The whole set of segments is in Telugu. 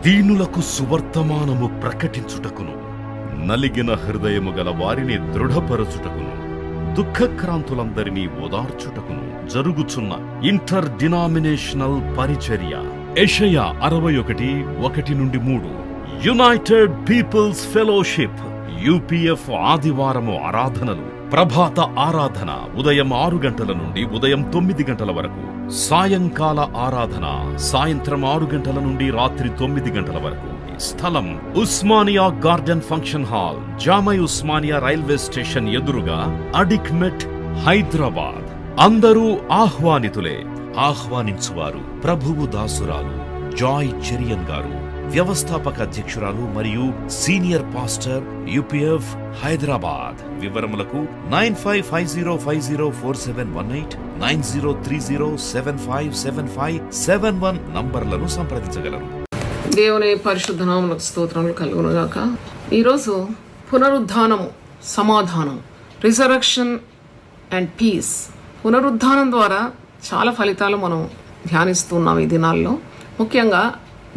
దీనులకు సువర్తమానము ప్రకటించుటకును, నలిగిన హృదయము గల వారిని దృఢపరచుటకును, దుఃఖక్రాంతులందరినీ ఓదార్చుటకును జరుగుచున్న ఇంటర్ డినామినేషనల్ పరిచర్య. యెషయా 61:1-3. యునైటెడ్ పీపుల్స్ ఫెలోషిప్ UPF ఆదివారము ఆరాధనలు. ప్రభాత ఆరాధన ఉదయం 6 గంటల నుండి ఉదయం 9 గంటల వరకు. సాయంకాల ఆరాధన సాయంత్రం 6 గంటల నుండి రాత్రి 9 గంటల వరకు. స్థలం Osmania garden function hall, జామై Osmania railway station ఎదురుగా, అడిక్మెట్, హైదరాబాద్. అందరూ ఆహ్వానితులే. ఆహ్వానించువారు ప్రభువు దాసురాలు జాయ్ చెరియన్ గారు, వ్యవస్థాపక అధ్యక్షురాలు మరియు సీనియర్ పాస్టర్ UPF హైదరాబాద్. వివరములకు 9550504718, 9030757571 నంబర్లను సంప్రదించగలరు. దేవుని పరిశుద్ధ నామమునకు స్తోత్రములు కలుగునుగాక. ఈరోజు పునరుద్ధానము, సమాధానం, రిజరక్షన్ అండ్ పీస్. పునరుద్ధానం ద్వారా చాలా ఫలితాలు మనం ధ్యానిస్తున్నాం ఈ దినాల్లో. ముఖ్యంగా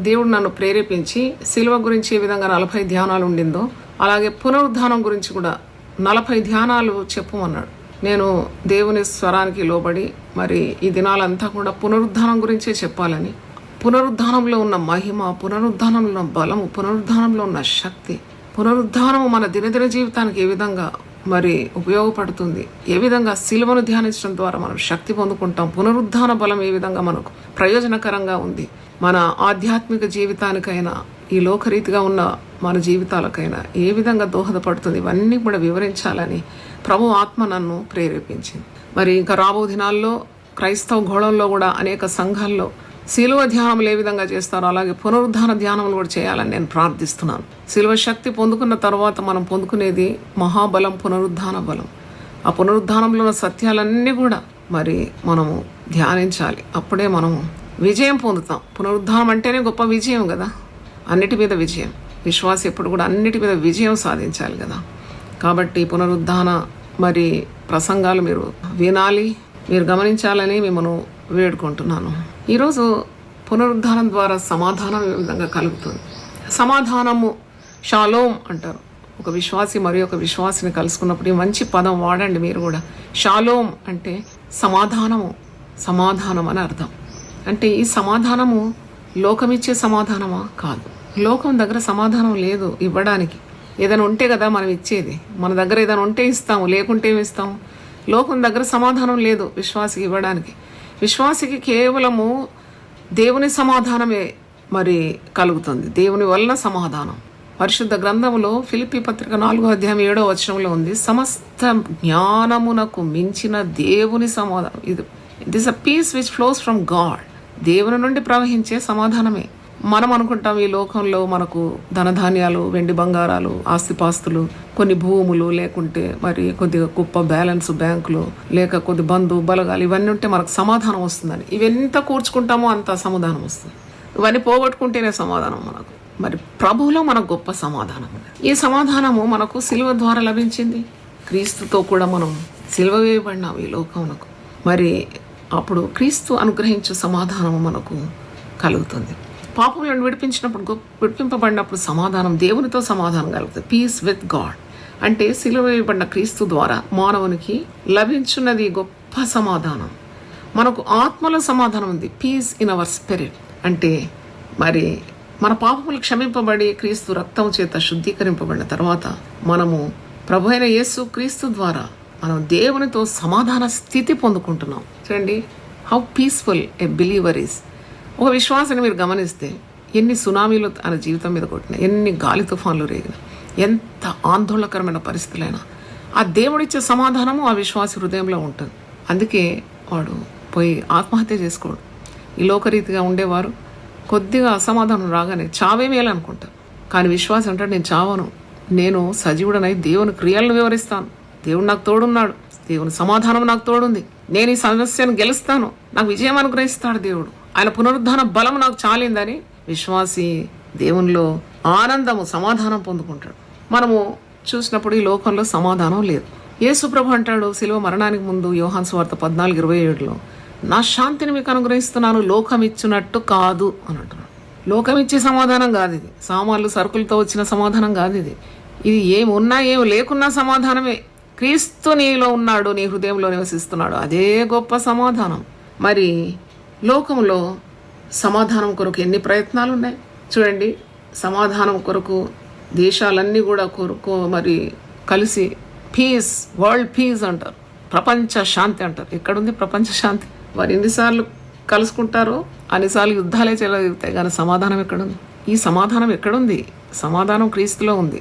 దేవుడు నన్ను ప్రేరేపించి శిలువ గురించి ఏ విధంగా 40 ధ్యానాలు ఉండిందో అలాగే పునరుద్ధానం గురించి కూడా 40 ధ్యానాలు చెప్పమన్నాడు. నేను దేవుని స్వరానికి లోబడి మరి ఈ దినాలంతా కూడా పునరుద్ధానం గురించే చెప్పాలని, పునరుద్ధానంలో ఉన్న మహిమ, పునరుద్ధానంలో ఉన్న బలము, పునరుద్ధానంలో ఉన్న శక్తి, పునరుద్ధానము మన దినదిన జీవితానికి ఏ విధంగా మరి ఉపయోగపడుతుంది, ఏ విధంగా శిలువను ధ్యానించడం ద్వారా మనం శక్తి పొందుకుంటాం, పునరుద్ధాన బలం ఏ విధంగా మనకు ప్రయోజనకరంగా ఉంది, మన ఆధ్యాత్మిక జీవితానికైనా ఈ లోకరీతిగా ఉన్న మన జీవితాలకైనా ఏ విధంగా దోహదపడుతుంది, ఇవన్నీ కూడా వివరించాలని ప్రభు ఆత్మ నన్ను ప్రేరేపించింది. మరి ఇంకా రాబో దినాల్లో క్రైస్తవ గోళంలో కూడా అనేక సంఘాల్లో శిలువ ధ్యానములు ఏ విధంగా చేస్తారో అలాగే పునరుద్ధాన ధ్యానములు కూడా చేయాలని నేను ప్రార్థిస్తున్నాను. శిలువ శక్తి పొందుకున్న తర్వాత మనం పొందుకునేది మహాబలం, పునరుద్ధాన బలం. ఆ పునరుద్ధానంలో ఉన్న సత్యాలన్నీ కూడా మరి మనము ధ్యానించాలి. అప్పుడే మనము విజయం పొందుతాం. పునరుద్ధానం అంటేనే గొప్ప విజయం కదా, అన్నిటి మీద విజయం. విశ్వాసం ఎప్పుడు కూడా అన్నిటి మీద విజయం సాధించాలి కదా. కాబట్టి పునరుద్ధాన మరి ప్రసంగాలు మీరు వినాలి, మీరు గమనించాలని మిమ్మల్ని వేడుకుంటున్నాను. ఈరోజు పునరుద్ధానం ద్వారా సమాధానం ఏ విధంగా కలుగుతుంది. సమాధానము షాలోమ్ అంటారు. ఒక విశ్వాసి మరి ఒక విశ్వాసిని కలుసుకున్నప్పుడు ఈ మంచి పదం వాడండి మీరు కూడా. షాలోమ్ అంటే సమాధానము, సమాధానం అని అర్థం. అంటే ఈ సమాధానము లోకమిచ్చే సమాధానమా? కాదు. లోకం దగ్గర సమాధానం లేదు ఇవ్వడానికి. ఏదైనా ఉంటే కదా మనం ఇచ్చేది. మన దగ్గర ఏదైనా ఉంటే ఇస్తాము, లేకుంటే ఏమి ఇస్తాము. లోకం దగ్గర సమాధానం లేదు విశ్వాసికి ఇవ్వడానికి. విశ్వాసికి కేవలము దేవుని సమాధానమే మరి కలుగుతుంది. దేవుని వలన సమాధానం. పరిశుద్ధ గ్రంథములో ఫిలిప్పీ పత్రిక 4:7 ఉంది, సమస్త జ్ఞానమునకు మించిన దేవుని సమాధానం. It is a peace which flows from God. దేవుని నుండి ప్రవహించే సమాధానమే. మనం అనుకుంటాం ఈ లోకంలో మనకు ధనధాన్యాలు, వెండి బంగారాలు, ఆస్తిపాస్తులు, కొన్ని భూములు, లేకుంటే మరి కొద్దిగా గొప్ప బ్యాలెన్స్ బ్యాంకులు, లేక కొద్ది బంధు బలగాలు, ఇవన్నీ ఉంటే మనకు సమాధానం వస్తుందని. ఇవెంత కూర్చుకుంటామో అంత సమాధానం వస్తుంది. ఇవన్నీ పోగొట్టుకుంటేనే సమాధానం మనకు. మరి ప్రభువులో మనకు గొప్ప సమాధానం. ఈ సమాధానము మనకు సిలువ ద్వారా లభించింది. క్రీస్తుతో కూడా మనం సిలువ వేయబడినాం ఈ లోకమునకు. మరి అప్పుడు క్రీస్తు అనుగ్రహించే సమాధానము మనకు కలుగుతుంది. పాపములను విడిపింపబడినప్పుడు సమాధానం, దేవునితో సమాధానం కలుగుతుంది. పీస్ విత్ గాడ్ అంటే సిలువ వేయబడిన క్రీస్తు ద్వారా మానవునికి లభించున్నది గొప్ప సమాధానం. మనకు ఆత్మలో సమాధానం ఉంది. పీస్ ఇన్ అవర్ స్పిరిట్ అంటే మరి మన పాపములు క్షమింపబడి క్రీస్తు రక్తం చేత శుద్ధీకరింపబడిన తర్వాత మనము ప్రభు అయిన యేసు క్రీస్తు ద్వారా మనం దేవునితో సమాధాన స్థితి పొందుకుంటున్నాం. చూడండి how peaceful a believer is. ఒక విశ్వాసాన్ని మీరు గమనిస్తే ఎన్ని సునామీలు ఆయన జీవితం మీద కొట్టినా, ఎన్ని గాలి తుఫాన్లు రేగినా, ఎంత ఆందోళనకరమైన పరిస్థితులైనా ఆ దేవుడిచ్చే సమాధానము ఆ విశ్వాసి హృదయంలో ఉంటుంది. అందుకే వాడు పోయి ఆత్మహత్య చేసుకోడు. ఈ లోకరీతిగా ఉండేవారు కొద్దిగా అసమాధానం రాగానే చావే మేలనుకుంటారు. కానీ విశ్వాసం అంటాడు, నేను చావను, నేను సజీవుడనై దేవుని క్రియలను వివరిస్తాను, దేవుడు నాకు తోడున్నాడు, దేవుని సమాధానం నాకు తోడుంది, నేను ఈ సమస్యను గెలుస్తాను, నాకు విజయం అనుగ్రహిస్తాడు దేవుడు, ఆయన పునరుద్ధాన బలం నాకు చాలిందని విశ్వాసి దేవునిలో ఆనందము, సమాధానం పొందుకుంటాడు. మనము చూసినప్పుడు ఈ లోకంలో సమాధానం లేదు. యేసు ప్రభు అంటాడు శిలువ మరణానికి ముందు యోహాను సువార్త 14:27 నా శాంతిని మీకు అనుగ్రహిస్తున్నాను, లోకం ఇచ్చినట్టు కాదు అని అంటున్నాడు. లోకం ఇచ్చే సమాధానం కాదు ఇది. సామాన్లు సరుకులతో వచ్చిన సమాధానం కాదు ఇది. ఇది ఏమున్నా ఏమి లేకున్నా సమాధానమే. క్రీస్తు నీలో ఉన్నాడు, నీ హృదయంలో నివసిస్తున్నాడు, అదే గొప్ప సమాధానం. మరి లోకంలో సమాధానం కొరకు ఎన్ని ప్రయత్నాలు ఉన్నాయి చూడండి. సమాధానం కొరకు దేశాలన్నీ కూడా మరి కలిసి పీస్, వరల్డ్ పీస్ అంటారు, ప్రపంచ శాంతి అంటారు. ఎక్కడుంది ప్రపంచ శాంతి? వారు ఎన్నిసార్లు కలుసుకుంటారో అన్నిసార్లు యుద్ధాలే చెలవుతాయి, కానీ సమాధానం ఎక్కడుంది? ఈ సమాధానం ఎక్కడుంది? సమాధానం క్రీస్తులో ఉంది.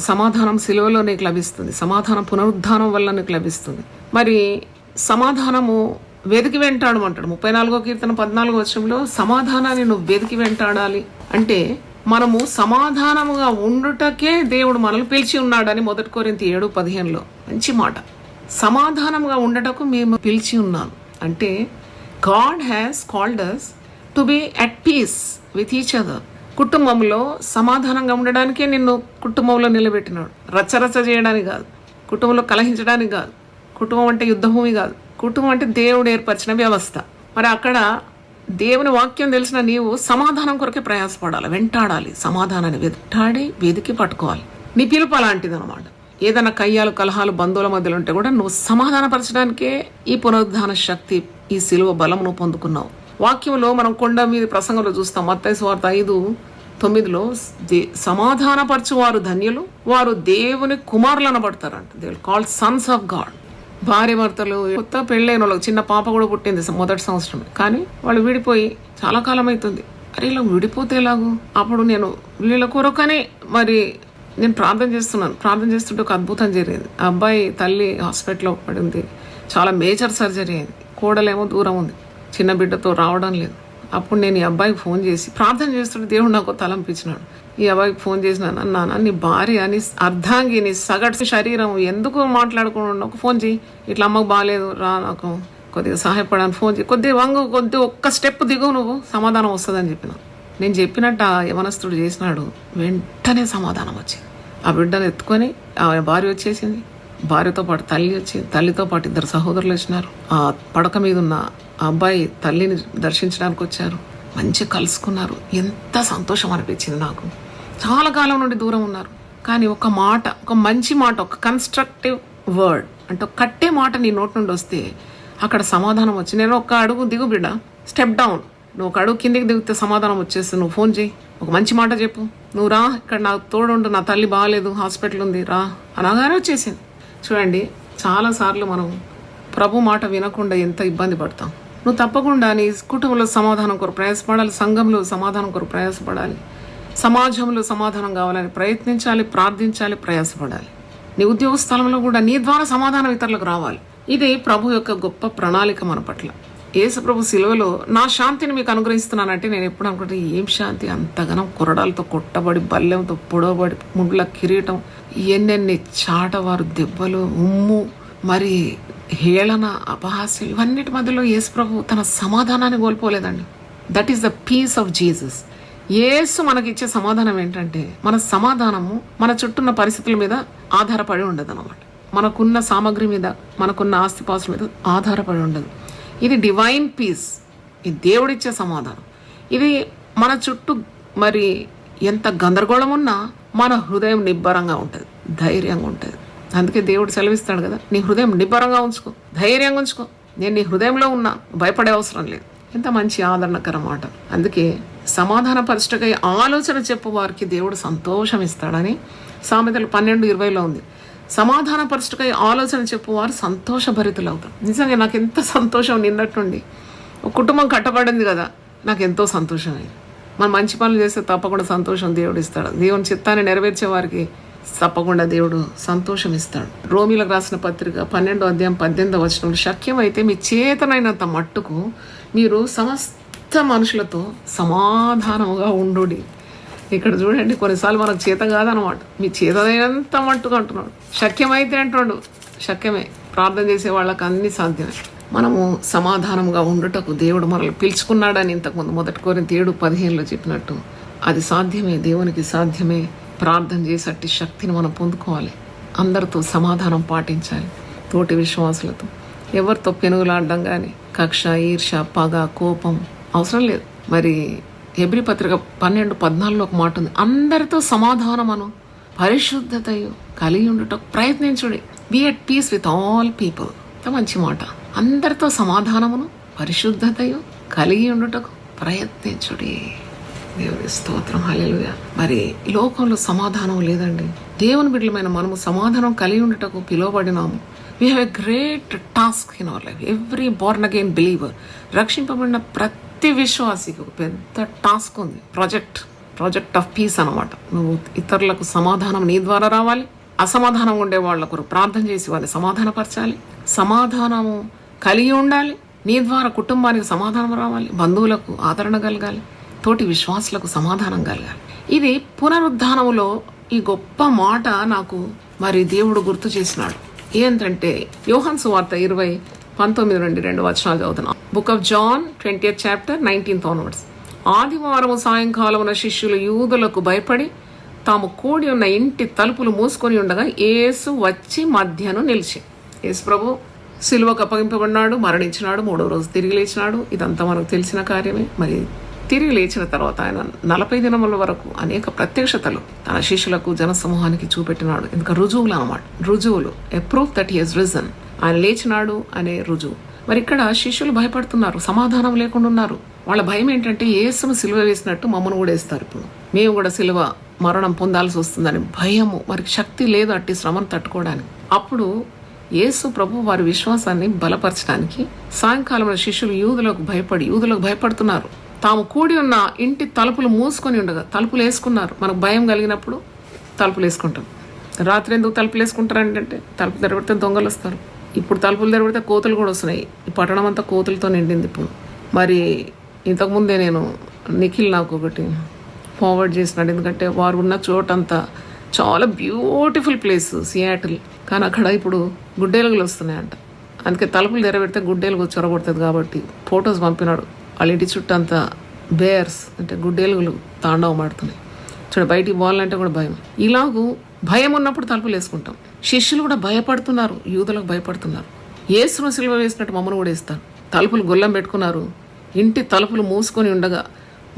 సమాధానం సిలువలో నీకు లభిస్తుంది. సమాధానం పునరుద్ధానం వల్ల నీకు లభిస్తుంది. మరి సమాధానము వెతికి వెంటాడమంటాడు. 34వ కీర్తన 14వ వచనంలో సమాధానాన్ని నువ్వు వెతికి వెంటాడాలి అంటే మనము సమాధానముగా ఉండుటకే దేవుడు మనల్ని పిలిచి ఉన్నాడని 1 కొరింథీ 7:15లో మంచి మాట. సమాధానముగా ఉండటకు మేము పిలిచి ఉన్నాను అంటే God has called us to be at peace with each other. కుటుంబంలో సమాధానంగా ఉండడానికే నిన్ను కుటుంబంలో నిలబెట్టినాడు. రచ్చరచ్చ చేయడానికి కాదు, కుటుంబంలో కలహించడానికి కాదు. కుటుంబం అంటే యుద్ధభూమి కాదు. కుటుంబం అంటే దేవుడు ఏర్పరిచిన వ్యవస్థ. మరి అక్కడ దేవుని వాక్యం తెలిసిన నీవు సమాధానం కొరకే ప్రయాసపడాలి, వెంటాడాలి. సమాధానాన్ని వెతికి పట్టుకోవాలి. నీ పిలుపు అలాంటిది అనమాట. ఏదైనా కయ్యాలు కలహాలు బంధువుల మధ్యలో ఉంటే కూడా నువ్వు సమాధానపరచడానికే ఈ పునరుద్ధాన శక్తి, ఈ సిలువ బలం నువ్వు పొందుకున్నావు. వాక్యంలో మనం కొండ మీద ప్రసంగంలో చూస్తాం. మత్తయి సువార్త 5:9లో సమాధానపరచు వారు ధన్యులు, వారు దేవుని కుమారులు అనబడతారంట. They will called sons of God. భార్య భర్తలు, కొత్త పెళ్ళైన వాళ్ళకి చిన్న పాప కూడా పుట్టింది మొదటి సంవత్సరమే, కానీ వాళ్ళు విడిపోయి చాలా కాలం అవుతుంది. అరే ఇలా విడిపోతే ఎలాగూ? అప్పుడు నేను వీళ్ళ కొరకనే మరి నేను ప్రార్థన చేస్తుంటే ఒక అద్భుతం జరిగింది. ఆ అబ్బాయి తల్లి హాస్పిటల్లో పడింది, చాలా మేజర్ సర్జరీ అయింది. కోడలేమో దూరం ఉంది, చిన్న బిడ్డతో రావడం లేదు. అప్పుడు నేను ఈ అబ్బాయికి ఫోన్ చేసి ప్రార్థన చేస్తుంటే దేవుడు నాకు తలంపించినాడు. ఈ అబ్బాయికి ఫోన్ చేసిన, అన్నానా నీ భార్య, నీ అర్ధాంగి, నీ సగటు శరీరం ఎందుకు మాట్లాడుకున్నా, ఒక ఫోన్ చేయి, ఇట్లా అమ్మకు బాగాలేదు రా, నాకు కొద్దిగా సహాయపడాలని ఫోన్ చేయి, కొద్దిగా ఒక్క స్టెప్ దిగు, నువ్వు సమాధానం వస్తుందని చెప్పిన. నేను చెప్పినట్టు ఆ యవనస్తుడు చేసినాడు. వెంటనే సమాధానం వచ్చింది. ఆ బిడ్డను ఎత్తుకొని ఆ భార్య వచ్చేసింది, భార్యతో పాటు తల్లి వచ్చింది, తల్లితో పాటు 2 సహోదరులు వచ్చినారు. ఆ పడక మీద ఉన్న ఆ అబ్బాయి తల్లిని దర్శించడానికి వచ్చారు. మంచిగా కలుసుకున్నారు. ఎంత సంతోషం అనిపించింది నాకు. చాలా కాలం నుండి దూరం ఉన్నారు, కానీ ఒక మాట, ఒక మంచి మాట, ఒక కన్స్ట్రక్టివ్ వర్డ్ అంటే ఒక కట్టే మాట నీ నోటి నుండి వస్తే అక్కడ సమాధానం వచ్చి, నేను ఒక అడుగు దిగు బిడ్డ, స్టెప్ డౌన్, నువ్వు ఒక అడుగు కిందికి దిగితే సమాధానం వచ్చేస్తుంది, నువ్వు ఫోన్ చేయి, ఒక మంచి మాట చెప్పు, నువ్వు రా, ఇక్కడ నాకు తోడుండు, నా తల్లి బాగాలేదు, హాస్పిటల్ ఉంది, రా అనగానే వచ్చేసింది. చూడండి, చాలాసార్లు మనం ప్రభు మాట వినకుండా ఎంత ఇబ్బంది పడతాం. నువ్వు తప్పకుండా నీ కుటుంబంలో సమాధానం కొరకు ప్రయాసపడాలి, సంఘంలో సమాధానం కొరకు ప్రయాసపడాలి, సమాజంలో సమాధానం కావాలని ప్రయత్నించాలి, ప్రార్థించాలి, ప్రయాసపడాలి. నీ ఉద్యోగ స్థలంలో కూడా నీ ద్వారా సమాధానం ఇతరులకు రావాలి. ఇది ప్రభు యొక్క గొప్ప ప్రణాళిక మన పట్ల. యేసు ప్రభు సిలువలో నా శాంతిని మీకు అనుగ్రహిస్తున్నానంటే నేను ఎప్పుడు అనుకుంటే ఏం శాంతి, అంతగానం కొరడాలతో కొట్టబడి, బల్లెంతో పొడవబడి, ముండ్ల కిరీటం, ఎన్నెన్ని చాటవారు దెబ్బలు, ఉమ్ము, మరి హేళన, అపహాస్యం, ఇవన్నిటి మధ్యలో యేసు ప్రభు తన సమాధానాన్ని కోల్పోలేదండి. That is the peace of Jesus. Yesu మనకిచ్చే సమాధానం ఏంటంటే, మన సమాధానము మన చుట్టూన్న పరిస్థితుల మీద ఆధారపడి ఉండదు అన్నమాట. మనకున్న సామగ్రి మీద, మనకున్న ఆస్తిపాస్తుల మీద ఆధారపడి ఉండదు. ఇది డివైన్ పీస్, ఇది దేవుడిచ్చే సమాధానం. ఇది మన చుట్టూ మరి ఎంత గందరగోళం ఉన్నా మన హృదయం నిబ్బరంగా ఉంటుంది, ధైర్యంగా ఉంటుంది. అందుకే దేవుడు సెలవిస్తాడు కదా, నీ హృదయం నిబ్బరంగా ఉంచుకో, ధైర్యంగా ఉంచుకో, నేను నీ హృదయంలో ఉన్నా, భయపడే అవసరం లేదు. ఎంత మంచి ఆదరణకర మాట. అందుకే సమాధాన పరిష్టకై ఆలోచన చెప్పు వారికి దేవుడు సంతోషం ఇస్తాడని సామెతలు 12:20లో ఉంది. సమాధాన పరిష్టకై ఆలోచన చెప్పువారు సంతోషభరితులు అవుతారు. నిజంగా నాకు ఎంత సంతోషం, నిన్నట్టుండి ఒక కుటుంబం కట్టబడింది కదా, నాకు ఎంతో సంతోషం అయింది. మనం మంచి పనులు చేస్తే తప్పకుండా సంతోషం దేవుడు ఇస్తాడు. దేవుని చిత్తాన్ని నెరవేర్చే వారికి తప్పకుండా దేవుడు సంతోషం ఇస్తాడు. రోమీలకు రాసిన పత్రిక 12వ అధ్యాయం 18వ వచనంలో, శక్యమైతే మీ చేతనైనంత మట్టుకు మీరు సమస్త మనుషులతో సమాధానముగా ఉండుడి. ఇక్కడ చూడండి, కొన్నిసార్లు మనకు చేత కాదనమాట, మీ చేతనైనంత మట్టుకు అంటున్నాడు. శక్యమైతే అంటున్నాడు, శక్యమే. ప్రార్థన చేసే వాళ్ళకి అన్ని సాధ్యమే. మనము సమాధానముగా ఉండుటకు దేవుడు మనల్ని పిలుచుకున్నాడని ఇంతకుముందు 1 కొరింథీ 7:15లో చెప్పినట్టు అది సాధ్యమే, దేవునికి సాధ్యమే. ప్రార్థన చేసేటి శక్తిని మనం పొందుకోవాలి. అందరితో సమాధానం పాటించాలి, తోటి విశ్వాసులతో. ఎవరితో పెనుగులాడడం కానీ, కక్ష, ఈర్ష, పగ, కోపం అవసరం లేదు. మరి హెబ్రీ పత్రిక 12:14 ఒక మాట ఉంది, అందరితో సమాధానమను పరిశుద్ధతయు కలిగి ఉండుట ప్రయత్నించుడి. Be at peace with all people. మంచి మాట. అందరితో సమాధానమును పరిశుద్ధతయు కలిగి ఉండుటకు ప్రయత్నించుడి. దేవుని స్తోత్రం, హల్లెలూయా. మరి ఈ లోకంలో సమాధానం లేదండి. దేవుని బిడ్డలమైన మనము సమాధానం కలిగి ఉండుటకు పిలువబడినాము. We have a great task in our life. Every born again believer, రక్షింపబడిన ప్రతి విశ్వాసికి ఒక పెద్ద టాస్క్ ఉంది. ప్రాజెక్ట్ ఆఫ్ పీస్ అన్నమాట. నువ్వు ఇతరులకు సమాధానం నీ ద్వారా రావాలి. అసమాధానం ఉండే వాళ్ళ కొరకు ప్రార్థన చేసి వాళ్ళని సమాధానపరచాలి. సమాధానము కలిగి ఉండాలి. నీ ద్వారా కుటుంబానికి సమాధానం రావాలి. బంధువులకు ఆదరణ కలగాలి. తోటి విశ్వాసులకు సమాధానం కలగాలి. ఇది పునరుద్ధానములో ఈ గొప్ప మాట నాకు మరి దేవుడు గుర్తు చేసినాడు. ఏంటంటే యోహాను సువార్త 20:19 నుండి 2 వచనాలు చదువుతున్నాం. Book of John 20th chapter 19th onwards. ఆదివారము సాయంకాలమున శిష్యులు యూదులకు భయపడి తాము కూడి ఉన్న ఇంటి తలుపులు మూసుకొని ఉండగా యేసు వచ్చి మధ్యను నిలిచి. యేసు ప్రభు సిలువకు అప్పగింపబడినాడు, మరణించినాడు, 3వ రోజు తిరిగి లేచినాడు. ఇదంతా మనకు తెలిసిన కార్యమే. మరి తిరిగి లేచిన తర్వాత ఆయన 40 దినముల వరకు అనేక ప్రత్యక్షతలు తన శిష్యులకు జనసమూహానికి చూపెట్టినాడు. ఇంకా రుజువులు అన్నమాట. రుజువులు, ఎ proof that he has risen. ఆయన లేచినాడు అనే రుజువు. మరి ఇక్కడ శిష్యులు భయపడుతున్నారు, సమాధానం లేకుండా ఉన్నారు. వాళ్ళ భయం ఏంటంటే యేసును సిలువ వేసినట్టు మమ్మల్ని కూడా వేస్తారు. ఇప్పుడు మేము కూడా సిలువ మరణం పొందాల్సి వస్తుందని భయము. మరి శక్తి లేదు అట్టి శ్రమను తట్టుకోవడానికి. అప్పుడు యేసు ప్రభు వారి విశ్వాసాన్ని బలపరచడానికి సాయంకాలంలో శిష్యులు యూదులకు భయపడుతున్నారు. తాము కూడి ఉన్న ఇంటి తలుపులు మూసుకొని ఉండగా తలుపులు వేసుకున్నారు. మనకు భయం కలిగినప్పుడు తలుపులు వేసుకుంటాం. రాత్రి ఎందుకు తలుపులు వేసుకుంటారంటే తలుపు తెరబడితే దొంగలు వస్తారు. ఇప్పుడు తలుపులు తెరబడితే కోతులు కూడా వస్తున్నాయి. ఈ పట్టణం అంతా కోతులతో నిండింది ఇప్పుడు. మరి ఇంతకుముందే నేను నిఖిల్ నాకు ఒకటి ఫార్వర్డ్ చేసినాడు. ఎందుకంటే వారు ఉన్న చోటంతా చాలా బ్యూటిఫుల్ ప్లేస్ సియాటిల్, కానీ అక్కడ ఇప్పుడు గుడ్డేలుగులు వస్తున్నాయంట. అందుకే తలుపులు తెరబెడితే గుడ్డేలుగు చొరగొడుతుంది కాబట్టి ఫొటోస్ పంపినాడు. వాళ్ళ ఇంటి చుట్టూ అంతా బేర్స్ అంటే గుడ్డేలుగులు తాండవం ఆడుతున్నాయి. చూడ బయటికి పోవాలంటే కూడా భయం. ఇలాగూ భయం ఉన్నప్పుడు తలుపులు వేసుకుంటాం. శిష్యులు కూడా భయపడుతున్నారు, యూదులకు భయపడుతున్నారు. యేసును సిలువ వేసినట్టు మమ్మల్ని కూడా వేస్తారు. తలుపులు గొల్లం పెట్టుకున్నారు. ఇంటి తలుపులు మూసుకొని ఉండగా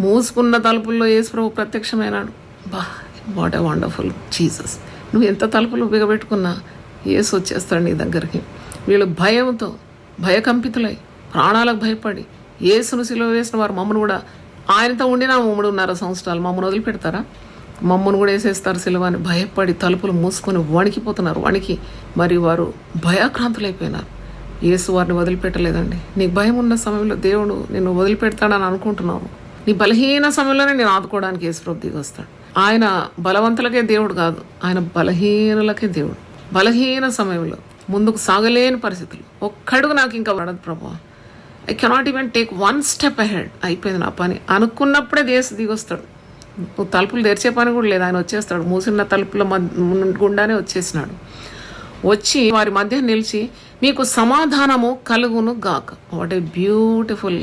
మూసుకున్న తలుపుల్లో యేసు ప్రభు ప్రత్యక్షమైనాడు. What a wonderful Jesus. నువ్వు ఎంత తలుపులు బిగబెట్టుకున్నా యేసు వచ్చేస్తాడు నీ దగ్గరికి. వీళ్ళు భయంతో భయకంపితులై ప్రాణాలకు భయపడి యేసును సిలువ వేసిన వారు మమ్మల్ని కూడా ఆయనతో ఉండినా 3.5 సంవత్సరాలు మమ్మల్ని వదిలిపెడతారా? మమ్మల్ని కూడా వేసేస్తారు సిలువని భయపడి తలుపులు మూసుకొని వణికిపోతున్నారు. వణికి మరి వారు భయాక్రాంతులైపోయినారు. యేసు వారిని వదిలిపెట్టలేదండి. నీకు భయం ఉన్న సమయంలో దేవుడు నిన్ను వదిలిపెడతాడని అనుకుంటున్నావు. నీ బలహీన సమయంలోనే నేను ఆదుకోవడానికి యేసు ప్రభు దిగి వస్తాడు. ఆయన బలవంతులకే దేవుడు కాదు, ఆయన బలహీనులకే దేవుడు. బలహీన సమయంలో ముందుకు సాగలేని పరిస్థితులు, ఒక్కడుగు నాకు ఇంకా పడదు ప్రభు, I cannot even take 1 step ahead, అయిపోయింది నా పని అనుకున్నప్పుడే యేసు దిగి వస్తాడు. నువ్వు తలుపులు తెరిచే పని కూడా లేదు, ఆయన వచ్చేస్తాడు. మూసిన తలుపుల గుండానే వచ్చేసినాడు. వచ్చి వారి మధ్య నిలిచి మీకు సమాధానము కలుగును గాక. What a beautiful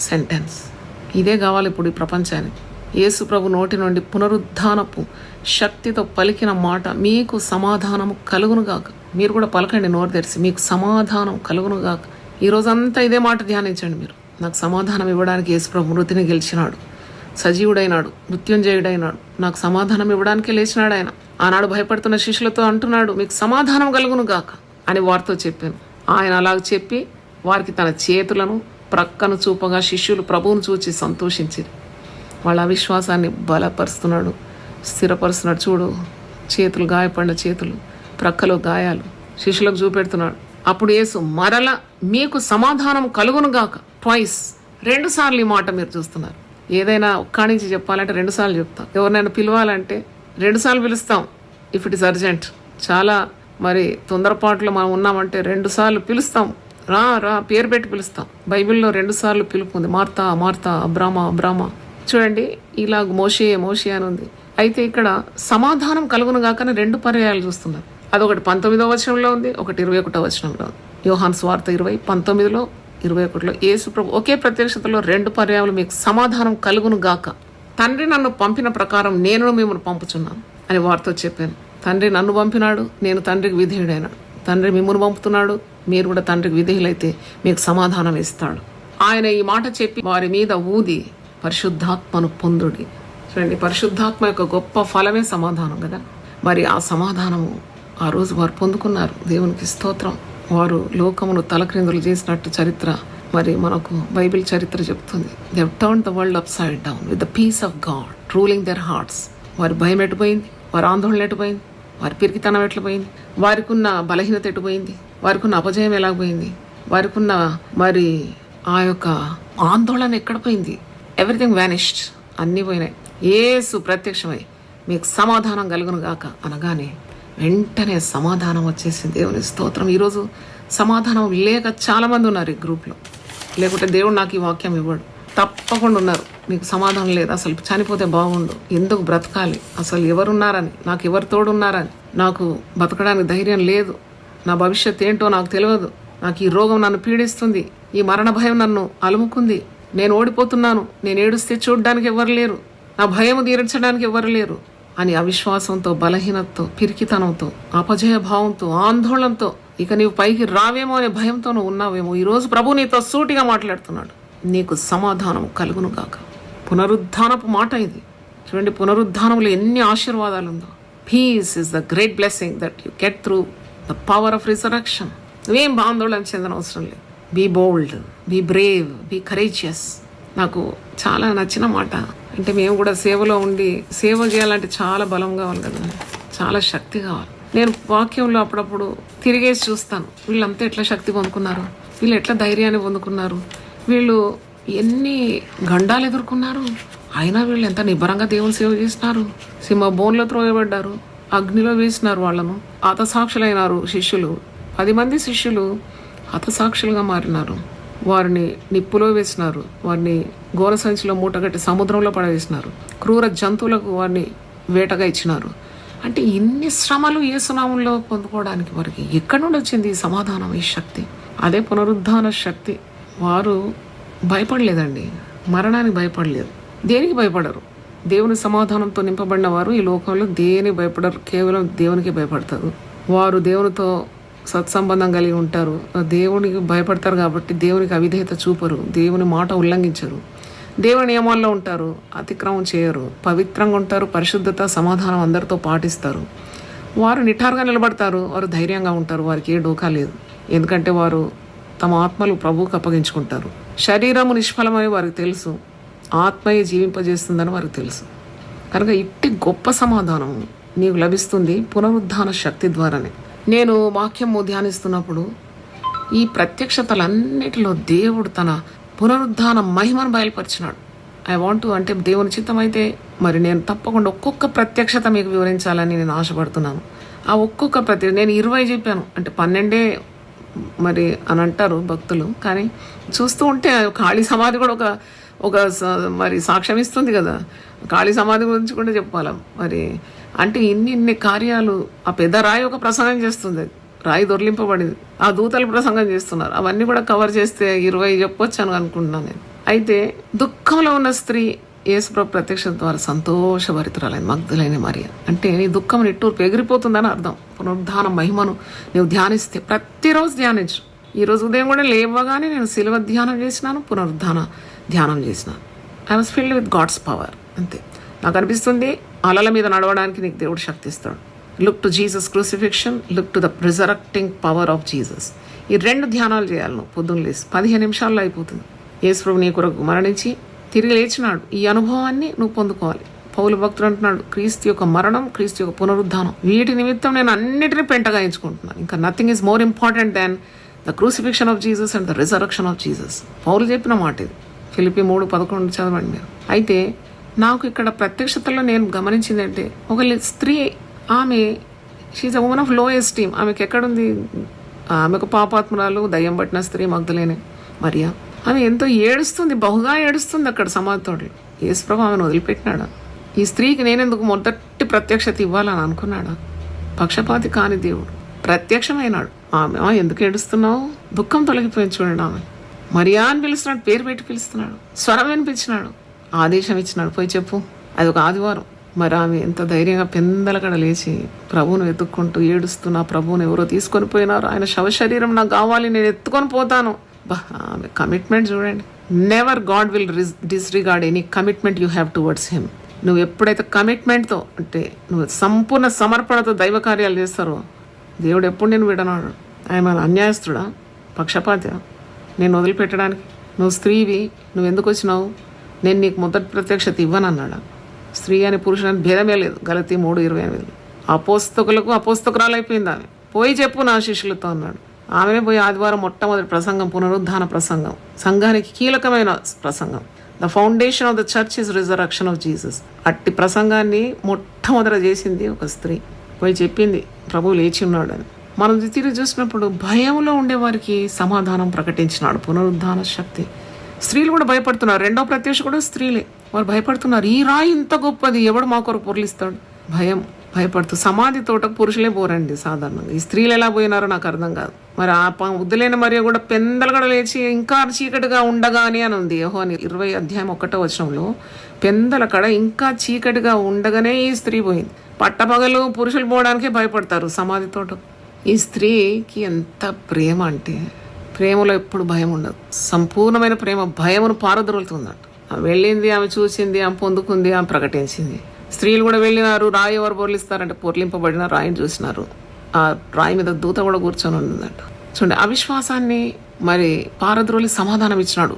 sentence. ఇదే కావాలి ఇప్పుడు ఈ ప్రపంచానికి. యేసు ప్రభు నోటి నుండి పునరుద్ధానపు శక్తితో పలికిన మాట, మీకు సమాధానము కలుగును గాక. మీరు కూడా పలకండి నోరు తెరిచి, మీకు సమాధానం కలుగును గాక. ఈ రోజంతా ఇదే మాట ధ్యానించండి మీరు. నాకు సమాధానం ఇవ్వడానికి యేసు ప్రభు మృతిని గెలిచినాడు, సజీవుడైనాడు, మృత్యుంజయుడైనాడు. నాకు సమాధానం ఇవ్వడానికే లేచినాడు ఆయన. ఆనాడు భయపడుతున్న శిష్యులతో అంటున్నాడు, మీకు సమాధానం కలుగును గాక అని వారితో చెప్పాను. ఆయన అలాగ చెప్పి వారికి తన చేతులను ప్రక్కను చూపగా శిష్యులు ప్రభువును చూచి సంతోషించారు. వాళ్ళ అవిశ్వాసాన్ని బలపరుస్తున్నాడు, స్థిరపరుస్తున్నాడు. చూడు, చేతులు గాయపడిన చేతులు, ప్రక్కలో గాయాలు శిష్యులకు చూపెడుతున్నాడు. అప్పుడు యేసు మరల మీకు సమాధానం కలుగును గాక. ట్వైస్, 2 సార్లు ఈ మాట మీరు చూస్తున్నారు. ఏదైనా ఒక్కడి నుంచి చెప్పాలంటే 2 సార్లు చెప్తాం. ఎవరినైనా పిలవాలంటే 2 సార్లు పిలుస్తాం. ఇఫ్ ఇట్ ఇస్ అర్జెంట్, చాలా మరి తొందరపాటులో మనం ఉన్నామంటే 2 సార్లు పిలుస్తాం. రా రా పేరు పెట్టి పిలుస్తాం. బైబిల్లో 2 సార్లు పిలుపు ఉంది. Martha Martha, Abraham Abraham. చూడండి, ఇలాగ మోషే మోషే అని ఉంది. అయితే ఇక్కడ సమాధానం కలుగును గాకని 2 పర్యాయాలు చూస్తున్నారు. అదొకటి 19వ వచనంలో ఉంది, ఒకటి 21వ వచనంలో ఉంది. యోహాను సువార్త 20:19లో 21లో యేసు ప్రభు ఒకే ప్రత్యక్షతలో 2 పర్యాయాలు మీకు సమాధానం కలుగును గాక. తండ్రి నన్ను పంపిన ప్రకారం నేను మిమ్మల్ని పంపుచున్నాను అని వారితో చెప్పాను. తండ్రి నన్ను పంపినాడు, నేను తండ్రికి విధేయుడైనాడు. తండ్రి మిమ్మల్ని పంపుతున్నాడు, మీరు కూడా తండ్రికి విధేయులైతే మీకు సమాధానం ఇస్తాడు. ఆయన ఈ మాట చెప్పి వారి మీద ఊది పరిశుద్ధాత్మను పొందుడి. చూడండి, పరిశుద్ధాత్మ యొక్క గొప్ప ఫలమే సమాధానం కదా. మరి ఆ సమాధానము ఆ రోజు వారు పొందుకున్నారు. దేవునికి స్తోత్రం. వారు లోకమును తలక్రిందులు చేసినట్టు చరిత్ర మరి మనకు బైబిల్ చరిత్ర చెప్తుంది. They have turned the world upside down with the peace of God ruling their hearts. వారి భయం ఎటుపోయింది, వారి ఆందోళన ఎటుపోయింది, వారి పిరికితనం ఎట్లపోయింది, వారికి ఉన్న బలహీనత ఎటుపోయింది, వారికి ఉన్న అపజయం ఎలాగపోయింది, వారికి ఉన్న మరి ఆ యొక్క ఆందోళన ఎక్కడ పోయింది. ఎవ్రీథింగ్ వ్యానిష్డ్, అన్నీ పోయినాయి. యేసు ప్రత్యక్షమై మీకు సమాధానం కలుగును గాక అనగానే వెంటనే సమాధానం వచ్చేసింది. దేవుని స్తోత్రం. ఈరోజు సమాధానం లేక చాలామంది ఉన్నారు ఈ గ్రూప్లో. లేకుంటే దేవుడు నాకు ఈ వాక్యం ఇవ్వడు. తప్పకుండా ఉన్నారు. మీకు సమాధానం లేదు, అసలు చనిపోతే బాగుండు, ఎందుకు బ్రతకాలి, అసలు ఎవరున్నారని, నాకు ఎవరు తోడున్నారని, నాకు బతకడానికి ధైర్యం లేదు, నా భవిష్యత్ ఏంటో నాకు తెలియదు, నాకు ఈ రోగం నన్ను పీడిస్తుంది, ఈ మరణ భయం నన్ను అలుముకుంది, నేను ఓడిపోతున్నాను, నేను ఏడుస్తే చూడడానికి ఎవరు లేరు, నా భయం తీర్చడానికి ఎవరు లేరు అని అవిశ్వాసంతో, బలహీనతతో, పిరికితనంతో, అపజయ భావంతో, ఆందోళనతో ఇక నీవు పైకి రావేమో అనే భయంతో నువ్వు ఉన్నావేమో. ఈరోజు ప్రభు నీతో సూటిగా మాట్లాడుతున్నాడు. నీకు సమాధానం కలుగును గాక. పునరుద్ధానపు మాట ఇది. చూడండి, పునరుద్ధానంలో ఎన్ని ఆశీర్వాదాలు ఉందో. Peace is the great blessing that you get through the power of resurrection. నువ్వేం ఆందోళన చెందిన అవసరం లేదు. Be bold, be brave, be courageous. నాకు చాలా నచ్చిన మాట. అంటే మేము కూడా సేవలో ఉండి సేవ చేయాలంటే చాలా బలం కావాలి కదా, చాలా శక్తి కావాలి. నేను వాక్యంలో అప్పుడప్పుడు తిరిగేసి చూస్తాను, వీళ్ళంతా ఎట్లా శక్తి పొందుకున్నారు, వీళ్ళు ఎట్లా ధైర్యాన్ని పొందుకున్నారు, వీళ్ళు ఎన్ని గండాలు ఎదుర్కొన్నారు, అయినా వీళ్ళు ఎంత నిబ్బరంగా దేవుని సేవ చేసినారు. సింహ బోన్లో త్రోయబడ్డారు, అగ్నిలో వేసినారు, వాళ్ళను హతసాక్షులైనారు. శిష్యులు 10 మంది శిష్యులు హతసాక్షులుగా మారినారు. వారిని నిప్పులో వేసినారు, వారిని ఘోర సంచిలో మూటగట్టి సముద్రంలో పడవేసినారు, క్రూర జంతువులకు వారిని వేటగా ఇచ్చినారు. అంటే ఇన్ని శ్రమలు యేసునామంలో పొందుకోవడానికి వారికి ఎక్కడి నుండి వచ్చింది ఈ సమాధానం, ఈ శక్తి? అదే పునరుద్ధాన శక్తి. వారు భయపడలేదండి, మరణానికి భయపడలేదు, దేనికి భయపడరు. దేవుని సమాధానంతో నింపబడిన వారు ఈ లోకంలో దేనికి భయపడరు, కేవలం దేవునికి భయపడతారు. వారు దేవునితో సత్సంబంధం కలిగి ఉంటారు, దేవునికి భయపడతారు కాబట్టి దేవునికి అవిధేయత చూపరు, దేవుని మాట ఉల్లంఘించరు, దేవుని నియమాల్లో ఉంటారు, అతిక్రమం చేయరు, పవిత్రంగా ఉంటారు, పరిశుద్ధత సమాధానం అందరితో పాటిస్తారు. వారు నిఠారుగా నిలబడతారు, వారు ధైర్యంగా ఉంటారు, వారికి ఏ డోకా లేదు. ఎందుకంటే వారు తమ ఆత్మలు ప్రభువుకు అప్పగించుకుంటారు. శరీరము నిష్ఫలమని వారికి తెలుసు, ఆత్మయే జీవింపజేస్తుందని వారికి తెలుసు. కనుక ఇట్టి గొప్ప సమాధానం నీకు లభిస్తుంది పునరుద్ధాన శక్తి ద్వారానే. నేను వాక్యము ధ్యానిస్తున్నప్పుడు ఈ ప్రత్యక్షతలన్నిటిలో దేవుడు తన పునరుద్ధాన మహిమను బయలుపరిచినాడు. ఐ వాంట్ టు, అంటే దేవుని చిత్తం అయితే మరి నేను తప్పకుండా ఒక్కొక్క ప్రత్యక్షత మీకు వివరించాలని నేను ఆశపడుతున్నాను. ఆ ఒక్కొక్క నేను 20 చెప్పాను, అంటే 12 మరి అని అంటారు భక్తులు. కానీ చూస్తూ ఉంటే ఖాళీ సమాధి కూడా ఒక మరి సాక్ష్యం ఇస్తుంది కదా. ఖాళీ సమాధి గురించి కూడా చెప్పాలి మరి. అంటే ఇన్ని కార్యాలు. ఆ పెద్ద రాయి ఒక ప్రసంగం చేస్తుంది, రాయి దొర్లింపబడింది, ఆ దూతలు ప్రసంగం చేస్తున్నారు. అవన్నీ కూడా కవర్ చేస్తే 20 చెప్పొచ్చు అని అనుకుంటున్నాను నేను. అయితే దుఃఖంలో ఉన్న స్త్రీ యేసుప్రభు ప్రత్యక్షత ద్వారా సంతోషభరితురాలైన మగ్దలైన మరియ. అంటే నీ దుఃఖం నిట్టూర్పు ఎగిరిపోతుందని అర్థం. పునరుద్ధాన మహిమను నువ్వు ధ్యానిస్తే, ప్రతిరోజు ధ్యానించు. ఈరోజు ఉదయం కూడా లేవగానే నేను సిలువ ధ్యానం చేసినాను, పునరుద్ధాన ధ్యానం చేసినాను. I was filled with God's power. అంతే. నాకు అనిపిస్తుంది అలల మీద నడవడానికి నీకు దేవుడు శక్తి ఇస్తాడు. Look to Jesus crucifixion, look to the resurrecting power of Jesus. ఈ 2 ధ్యానాలు చేయాలి నువ్వు. పొద్దున్న లేసి 15 నిమిషాల్లో అయిపోతుంది. యేసుప్రభు నీ కొరకు మరణించి తిరిగి లేచినాడు. ఈ అనుభవాన్ని నువ్వు పొందుకోవాలి. పౌలు భక్తుడు అంటున్నాడు, క్రీస్తు యొక్క మరణం, క్రీస్తు యొక్క పునరుద్ధానం, వీటి నిమిత్తం నేను అన్నిటినీ పెంటగా ఎంచుకుంటున్నాను. ఇంకా nothing is more important than the crucifixion of Jesus and the resurrection of Jesus. Paul చెప్పిన మాట ఇది. ఫిలిప్పీ 3:11 చదవండి మీరు. అయితే నాకు ఇక్కడ ప్రత్యక్షతలో నేను గమనించింది అంటే, ఒక స్త్రీ, ఆమె షీఈ్ అ ఉమెన్ ఆఫ్ లో ఎస్టీమ్. ఆమెకి ఎక్కడుంది? ఆమె ఒక పాపాత్మురాలు, దయ్యం పట్టిన స్త్రీ మగ్దలేనే మరియా. ఆమె ఎంతో ఏడుస్తుంది, బహుగా ఏడుస్తుంది అక్కడ సమాధితోటలో. యేసుప్రభు ఆమెను వదిలిపెట్టినాడా? ఈ స్త్రీకి నేనెందుకు మొదటి ప్రత్యక్షత ఇవ్వాలని అనుకున్నాడా? పక్షపాతి కాని దేవుడు ప్రత్యక్షమైనాడు. ఆమె ఎందుకు ఏడుస్తున్నావు? దుఃఖం తొలగిపోయింది చూడండి. ఆమె మరియా అని పిలుస్తున్నాడు, పేరు పెట్టి పిలుస్తున్నాడు, స్వరం వినిపించినాడు, ఆదేశం ఇచ్చినాడు, పోయి చెప్పు. అది ఒక ఆదివారం. మరి ఆమె ఎంత ధైర్యంగా పెందలకడ లేచి ప్రభువును వెతుక్కుంటూ ఏడుస్తూ, నా ప్రభువును ఎవరో తీసుకొని పోయినారు, ఆయన శవశరీరం నాకు కావాలి, నేను ఎత్తుకొని పోతాను ఆమె కమిట్మెంట్ చూడండి. Never God will disregard any commitment you have towards him. నువ్వు ఎప్పుడైతే కమిట్మెంట్తో అంటే నువ్వు సంపూర్ణ సమర్పణతో దైవ కార్యాలు చేస్తారో దేవుడు ఎప్పుడు నేను విడనాడు. ఆయన అన్యాయస్తుడా, పక్షపాత నేను వదిలిపెట్టడానికి? నువ్వు స్త్రీవి, నువ్వు ఎందుకు వచ్చినావు, నేను నీకు మొదటి ప్రత్యక్షత ఇవ్వను అన్నాడా? స్త్రీ అని పురుషుని భేదమే లేదు. గలతీ 3:28. అపోస్తకులకు అపోస్తకురాలు అయిపోయింది ఆమె. పోయి చెప్పు నా శిష్యులతో అన్నాడు. ఆమెనే పోయి ఆదివారం మొట్టమొదటి ప్రసంగం, పునరుద్ధాన ప్రసంగం, సంఘానికి కీలకమైన ప్రసంగం. The foundation of the church is resurrection of Jesus. అట్టి ప్రసంగాన్ని మొట్టమొదట చేసింది ఒక స్త్రీ. పోయి చెప్పింది ప్రభువు లేచి ఉన్నాడు అని. మనం తిరిగి చూసినప్పుడు భయంలో ఉండే వారికి సమాధానం ప్రకటించినాడు. పునరుద్ధాన శక్తి. స్త్రీలు కూడా భయపడుతున్నారు. రెండో ప్రత్యక్ష కూడా స్త్రీలే. వారు భయపడుతున్నారు. ఈ రాయి ఇంత గొప్పది, ఎవడు మా కొరకు పొర్లిస్తాడు? భయపడుతూ సమాధి తోటకు పురుషులే పోరండి సాధారణంగా. ఈ స్త్రీలు ఎలా పోయినారో నాకు అర్థం కాదు. మరి ఆ వద్దులేని మరియు కూడా పెందలగడ లేచి ఇంకా చీకటిగా ఉండగానే అని ఉంది. యోహాను 20:1 పెందల కడ ఇంకా చీకటిగా ఉండగానే ఈ స్త్రీ పోయింది. పట్టపగలు పురుషులు పోవడానికే భయపడతారు సమాధి తోటకు. ఈ స్త్రీకి ఎంత ప్రేమ అంటే, ప్రేమలో ఎప్పుడు భయం ఉండదు. సంపూర్ణమైన ప్రేమ భయమును పారద్రోలుతుందంట. ఆమె వెళ్ళింది, ఆమె చూసింది, ఆమె పొందుకుంది, ఆమె ప్రకటించింది. స్త్రీలు కూడా వెళ్ళినారు. రాయి ఎవరు పొర్లిస్తారంటే పొర్లింపబడిన రాయిని చూసినారు. ఆ రాయి మీద దూత కూడా కూర్చొని ఉందంట. చూడండి, అవిశ్వాసాన్ని మరి పారద్రోలి సమాధానం ఇచ్చినాడు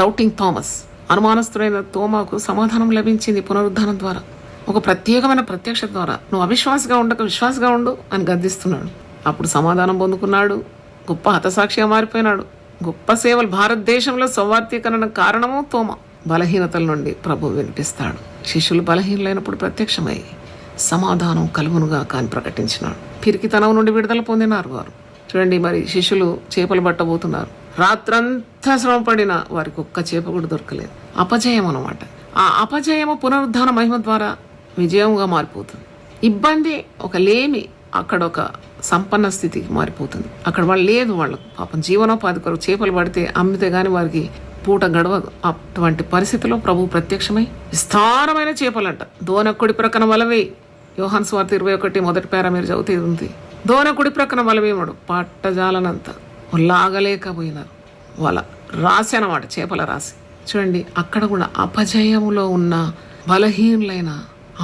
డౌటింగ్ థామస్. అనుమానస్తుడైన తోమాకు సమాధానం లభించింది పునరుద్ధానం ద్వారా, ఒక ప్రత్యేకమైన ప్రత్యక్షత ద్వారా. నువ్వు అవిశ్వాసగా ఉండక విశ్వాసగా ఉండు అని గద్దిస్తున్నాడు. అప్పుడు సమాధానం పొందుకున్నాడు. గొప్ప హతసాక్షిగా మారిపోయినాడు. గొప్ప సేవలు భారతదేశంలో సౌవార్థీకరణ కారణము తోమ. బలహీనతల నుండి ప్రభు వినిపిస్తాడు. శిష్యులు బలహీనలైనప్పుడు ప్రత్యక్షమై సమాధానం కలుగునుగా కాని ప్రకటించినాడు. పిరికితనం నుండి విడుదల పొందినారు వారు. చూడండి, మరి శిష్యులు చేపలు పట్టబోతున్నారు. రాత్రంతా శ్రమపడిన వారికి ఒక్క చేప కూడా దొరకలేదు. అపజయం అన్నమాట. ఆ అపజయము పునరుద్ధాన మహిమ ద్వారా విజయంగా మారిపోతుంది. ఇబ్బంది ఒక లేమి అక్కడ ఒక సంపన్న స్థితికి మారిపోతుంది. అక్కడ వాళ్ళు లేదు, వాళ్ళకు పాపం జీవనోపాధి కొరకు చేపలు పడితే అమ్మితే గాని వారికి పూట గడవదు. అటువంటి పరిస్థితిలో ప్రభు ప్రత్యక్షమై విస్తారమైన చేపలంట. దోన కుడి ప్రక్కన వలవే. యోహాను సువార్త 21 మీరు చదివితే ఉంది. దోన కుడి ప్రక్కన వలవేమడు పట్టజాలనంత లాగలేకపోయినారు. వాళ్ళ రాశి అన్నమాట, చేపల రాశి. చూడండి, అక్కడ కూడా అపజయములో ఉన్న బలహీనులైన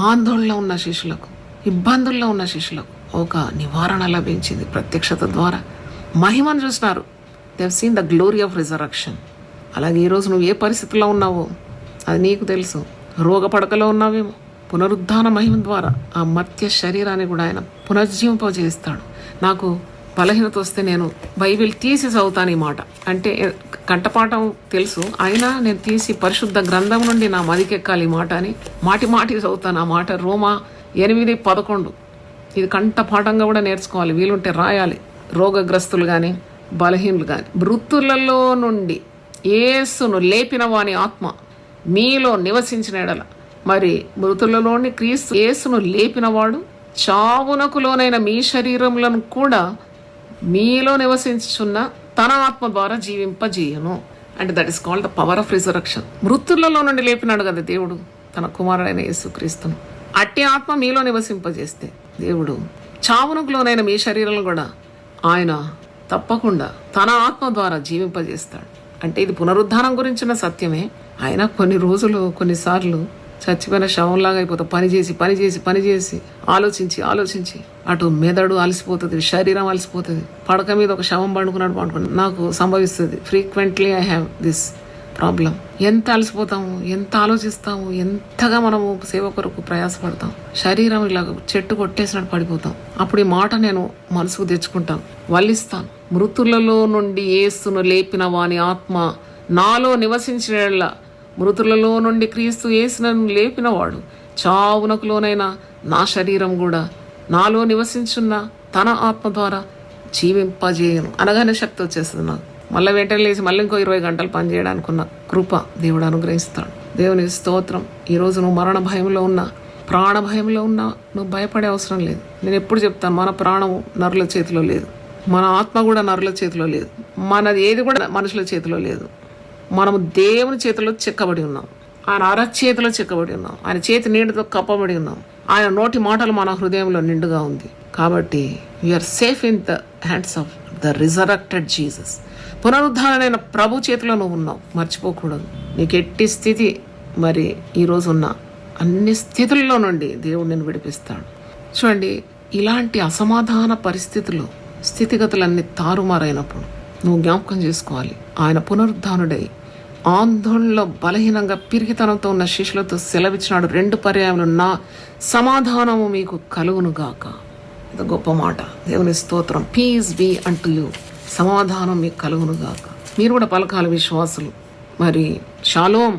ఆందోళనలో ఉన్న శిష్యులకు, ఇబ్బందుల్లో ఉన్న శిష్యులకు ఒక నివారణ లభించింది ప్రత్యక్షత ద్వారా. మహిమను చూసినారు. They have seen the glory of resurrection. అలాగే ఈరోజు నువ్వు ఏ పరిస్థితిలో ఉన్నావో అది నీకు తెలుసు. రోగపడకలో ఉన్నావేమో, పునరుద్ధాన మహిమ ద్వారా ఆ మర్త్య శరీరాన్ని కూడా ఆయన పునర్జీవింపజేస్తాడు. నాకు బలహీనత వస్తే నేను బైబిల్ తీసి చదువుతాను. ఈ మాట అంటే కంఠపాఠం తెలుసు, అయినా నేను తీసి పరిశుద్ధ గ్రంథం నుండి నా మదికెక్కాలి ఈ మాట అని మాటి చదువుతాను. ఆ మాట రోమా 8:11. ఇది కంఠపాఠంగా కూడా నేర్చుకోవాలి. వీలుంటే రాయాలి. రోగగ్రస్తులు కానీ బలహీనులు కానీ, మృతులలో నుండి యేసును లేపిన వాని ఆత్మ మీలో నివసించిన ఎడల, మరి మృతులలోని క్రీస్తు యేసును లేపినవాడు చావునకు లోనైన మీ శరీరములను కూడా మీలో నివసించుచున్న తన ఆత్మ ద్వారా జీవింపజేయను. అంటే that is called the power of resurrection. మృతులలో నుండి లేపినాడు కదా దేవుడు తన కుమారుడైన యేసుక్రీస్తును. అట్టి ఆత్మ మీలో నివసింపజేస్తే దేవుడు చావునకు లోనైన మీ శరీరం కూడా ఆయన తప్పకుండా తన ఆత్మ ద్వారా జీవింపజేస్తాడు. అంటే ఇది పునరుద్ధానం గురించిన సత్యమే. అయినా కొన్ని రోజులు కొన్నిసార్లు చచ్చిపోయిన శవంలాగా అయిపోతాం. పనిచేసి ఆలోచించి అటు మెదడు అలసిపోతుంది, శరీరం అలసిపోతుంది. పడక మీద ఒక శవం పండుకున్నాడు. నాకు సంభవిస్తుంది. Frequently I have this problem. ఎంత అలసిపోతాము, ఎంత ఆలోచిస్తాము, ఎంతగా మనము సేవ కొరకు ప్రయాసపడతాం. శరీరం ఇలా చెట్టు కొట్టేసినట్టు పడిపోతాం. అప్పుడు ఈ మాట నేను మనసుకు తెచ్చుకుంటాను, వల్లిస్తాను. మృతులలో నుండి యేసును లేపిన వాని ఆత్మ నాలో నివసించిన, మృతులలో నుండి క్రీస్తు యేసును లేపినవాడు చావునకు లోనైనా నా శరీరం కూడా నాలో నివసించున్న తన ఆత్మ ద్వారా జీవింపజేయను అనగానే శక్తి వచ్చేస్తుంది నాకు. మళ్ళీ వెంటనే లేచి మళ్ళీ ఇంకో 20 గంటలు పనిచేయడానికి ఉన్న కృప దేవుడు అనుగ్రహిస్తాడు. దేవుని స్తోత్రం. ఈరోజు నువ్వు మరణ భయంలో ఉన్నా, ప్రాణ భయంలో ఉన్నా, నువ్వు భయపడే అవసరం లేదు. నేను ఎప్పుడు చెప్తాను, మన ప్రాణం నరుల చేతిలో లేదు, మన ఆత్మ కూడా నరుల చేతిలో లేదు, మనది ఏది కూడా మనుషుల చేతిలో లేదు. మనము దేవుని చేతిలో చెక్కబడి ఉన్నాం. ఆయన అరచేతిలో చెక్కబడి ఉన్నాం. ఆయన చేతి నీటితో కప్పబడి ఉన్నాం. ఆయన నోటి మాటలు మన హృదయంలో నిండుగా ఉంది. కాబట్టి we are safe in the hands of the resurrected Jesus. పునరుద్ధానమైన ప్రభు చేతిలో నువ్వు ఉన్నావు, మర్చిపోకూడదు. నీకు ఎట్టి స్థితి మరి ఈరోజు ఉన్న అన్ని స్థితుల్లో నుండి దేవుడు నిన్ను విడిపిస్తాడు. చూడండి, ఇలాంటి అసమాధాన పరిస్థితుల్లో స్థితిగతులన్నీ తారుమారైనప్పుడు నువ్వు జ్ఞాపకం చేసుకోవాలి, ఆయన పునరుద్ధానుడై ఆందోళనలో బలహీనంగా పిరికితనంతో ఉన్న శిష్యులతో సెలవిచ్చినాడు 2 పర్యాయములు, నా సమాధానము మీకు కలుగునుగాక. ఇది గొప్ప మాట. దేవుని స్తోత్రం. పీస్ బీ అంటు యూ, సమాధానం మీకు కలుగునుగాక. మీరు కూడా పలకాల విశ్వాసులు. మరి షాలోమ్,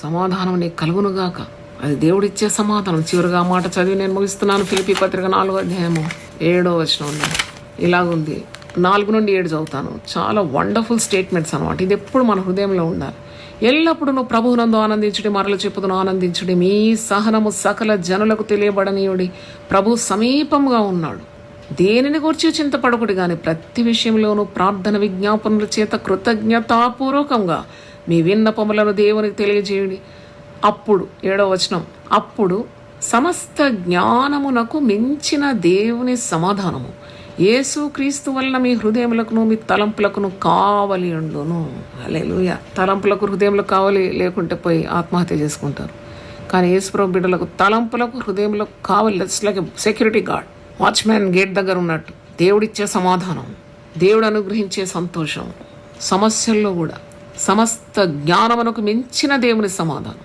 సమాధానం నీకు కలుగునుగాక. అది దేవుడిచ్చే సమాధానం. చివరిగా మాట చదివి నేను ముగిస్తున్నాను. ఫిలిప్పీ పత్రిక 4వ అధ్యాయము 7వ వచనం ఇలాగుంది. 4 నుండి 7 చదువుతాను. చాలా వండర్ఫుల్ స్టేట్మెంట్స్ అనమాట. ఇది ఎప్పుడు మన హృదయంలో ఉండాలి. ఎల్లప్పుడూ నువ్వు ప్రభువునందు ఆనందించుడి, మరల చెప్పుదును ఆనందించుడి. మీ సహనము సకల జనులకు తెలియబడనీయుడి. ప్రభు సమీపంగా ఉన్నాడు. దేనిని గురించి చింతపడకుడి గాని ప్రతి విషయంలోనూ ప్రార్థన విజ్ఞాపనల చేత కృతజ్ఞతాపూర్వకంగా మీ విన్నపములను దేవునికి తెలియజేయుడి. అప్పుడు 7వ వచనం, అప్పుడు సమస్త జ్ఞానమునకు మించిన దేవుని సమాధానము యేసు క్రీస్తు వలన మీ హృదయములకును మీ తలంపులకును కావలి ఉండును. హల్లెలూయా. తలంపులకు హృదయములకు కావాలి, లేకుంటే పోయి ఆత్మహత్య చేసుకుంటారు. కానీ యేసుప్రభు బిడ్డలకు తలంపులకు హృదయములకు కావాలి. It's like security guard, watchman gate దగ్గర ఉన్నట్టు. దేవుడిచ్చే సమాధానం, దేవుడు అనుగ్రహించే సంతోషం, సమస్యల్లో కూడా సమస్త జ్ఞానమునకు మించిన దేవుని సమాధానం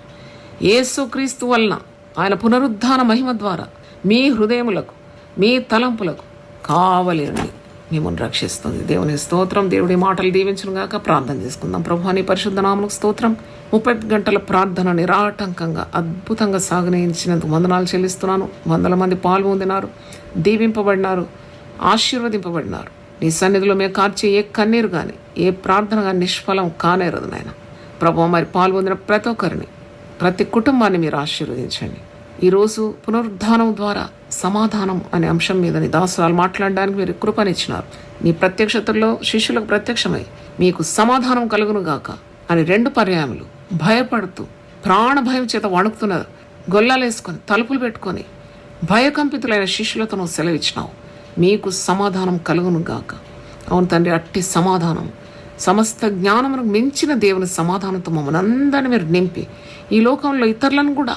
యేసు క్రీస్తు వలన ఆయన పునరుద్ధాన మహిమ ద్వారా మీ హృదయములకు మీ తలంపులకు కావలి ఉండి మిమ్మల్ని రక్షిస్తుంది. దేవుని స్తోత్రం. దేవుడి మాటలు దీవించును గాక. ప్రార్థన చేసుకుందాం. ప్రభు నీ పరిశుద్ధ నామమునకు స్తోత్రం. 30 గంటల ప్రార్థన నిరాటంకంగా అద్భుతంగా సాగనించినందుకు వందనాలు చెల్లిస్తున్నాను. 100 మంది పాల్గొందినారు, దీవింపబడినారు, ఆశీర్వదింపబడినారు. నీ సన్నిధిలో మేము కార్చే ఏ కన్నీరు కానీ ఏ ప్రార్థన కానీ నిష్ఫలం కానేరదు నాయన. ప్రభు మరి పాల్గొందిన ప్రతి ఒక్కరిని, ప్రతి కుటుంబాన్ని మీరు ఆశీర్వదించండి. ఈరోజు పునరుద్ధానం ద్వారా సమాధానం అనే అంశం మీద నీ దాసురాలు మాట్లాడడానికి మీరు కృపనిచ్చినారు. నీ ప్రత్యక్షతల్లో శిష్యులకు ప్రత్యక్షమై మీకు సమాధానం కలుగును గాక అని 2 పర్యాయములు భయపడుతూ ప్రాణ భయం చేత వణుకుతున్నారు. గొల్లాలేసుకొని తలుపులు పెట్టుకొని భయకంపితులైన శిష్యులతో నువ్వు సెలవిచ్చినావు. మీకు సమాధానం కలుగును గాక. అవును తండ్రి, అట్టి సమాధానం సమస్త జ్ఞానమునకు మించిన దేవుని సమాధానంతో మమ్మల్ని అందరినీ మీరు నింపి ఈ లోకంలో ఇతరులను కూడా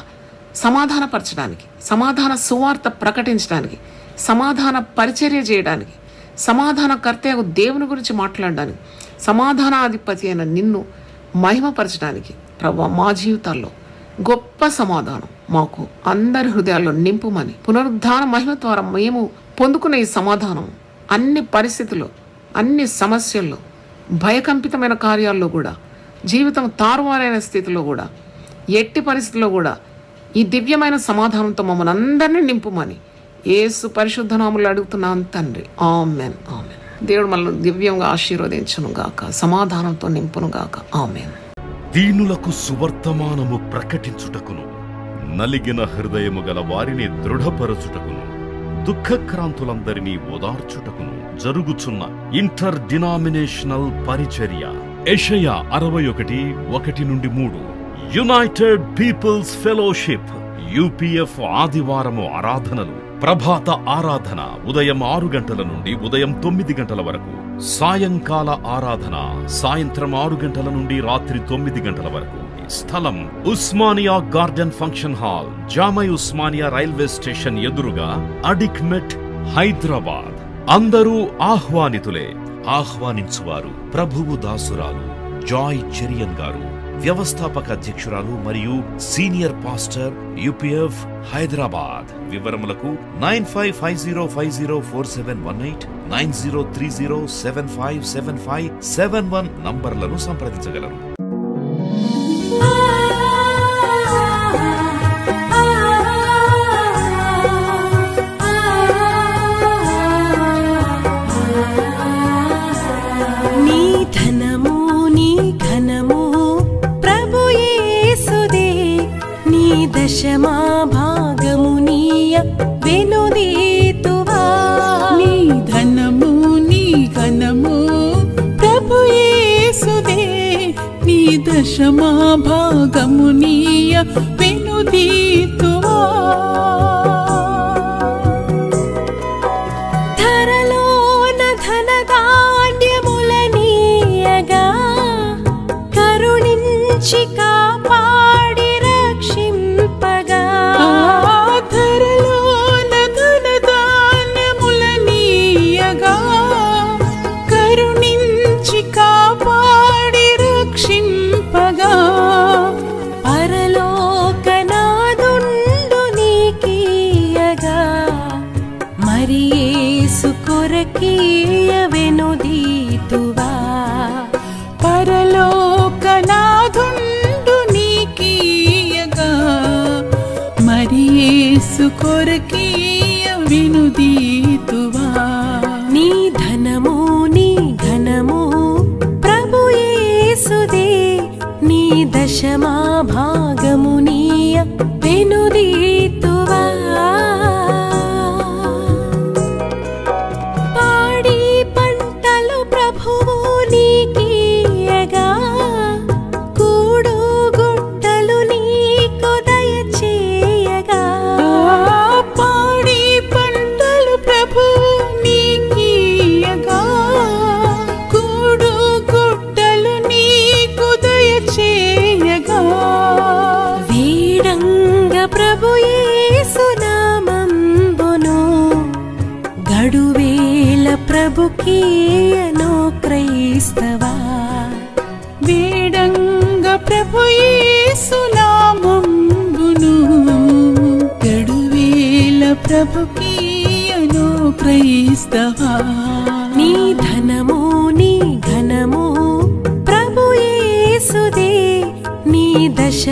సమాధానపరచడానికి, సమాధాన సువార్త ప్రకటించడానికి, సమాధాన పరిచర్య చేయడానికి, సమాధానకర్తయ్య దేవుని గురించి మాట్లాడడానికి, సమాధానాధిపతి అయిన నిన్ను మహిమపరచడానికి ప్రభు మా జీవితాల్లో గొప్ప సమాధానం మాకు అందరి హృదయాల్లో నింపుమని, పునరుద్ధాన మహిమ ద్వారా మేము పొందుకునే ఈ సమాధానం అన్ని పరిస్థితుల్లో, అన్ని సమస్యల్లో, భయకంపితమైన కార్యాల్లో కూడా, జీవితం తారుమారైన స్థితిలో కూడా, ఎట్టి పరిస్థితుల్లో కూడా ఈ దివ్యమైన సమాధానంతో మమ్మల్ని అందరినీ నింపుమని యేసు పరిశుద్ధ నామములో అడుగుతున్నాను తండ్రి. Amen, amen. దేవుడు మనల్ని దివ్యంగా ఆశీర్వదించును గాక, సమాధానంతో నింపును గాక. ఆమెన్. దీనులకు సువర్తమానము ప్రకటించుటకును, నలిగిన హృదయము గల వారిని దృఢపరచుటకును, దుఃఖక్రాంతులందరినీ ఓదార్చుటకును జరుగుచున్న ఇంటర్ డినామినేషనల్ పరిచర్య. యెషయా 61:1-3. యునైటెడ్ పీపుల్స్ ఫెలోషిప్ యూపీఎఫ్ ఆదివారము ఆరాధనలు. ప్రభాత ఆరాధన ఉదయం 6 గంటల నుండి ఉదయం 9 గంటల వరకు. సాయంకాల ఆరాధన సాయంత్రం 6 గంటల నుండి రాత్రి 9 గంటల వరకు. స్థలం Osmania garden function hall, జామై Osmania railway station ఎదురుగా, అడిక్మెట్, హైదరాబాద్. అందరూ ఆహ్వానితులే. ఆహ్వానించువారు ప్రభువు దాసురాలు జాయ్ చెరియన్ గారు, వ్యవస్థాపక అధ్యక్షురాలు మరియు సీనియర్ పాస్టర్ యూపీఎఫ్ హైదరాబాద్. వివరములకు 9550504718, 9030757571 నంబర్లను సంప్రదించగలరు. దశమా భాగమునీయ వెనుదీతువా. నీ ధనము నీ ఘనము ప్రభు యేసుదే, నీ దశమా భాగమునీయ వెనుదీతువా. ధరలోన ధనదాన కొరకీయవెనుదీతువా పరలోకనాథుండు నీకీయగా మరి యేసు కొరకీయవెనుదీతువా నీ ధనము నీ ఘనము ప్రభు యేసుదే నీ దశమా భాగము నీయ వెనుదీతువా పాడి పంటలు ప్రభువు నీకీయగా కూడు గుట్టలు నీకు దయచేయగా పాడి పంటలు ప్రభువు నీకీయగా కూడు గుట్టలు నీకు దయచేయగా వీడంగ ప్రభు యేసు నామంబును గడువేల ప్రభుకీయను క్రైస్తవా వీడంగ ప్రభు యేసు నామంబును గడువేల ప్రభుకీయను క్రైస్తవా నీ ధనము నీ ఘనము ప్రభు యేసుదే నీ దశ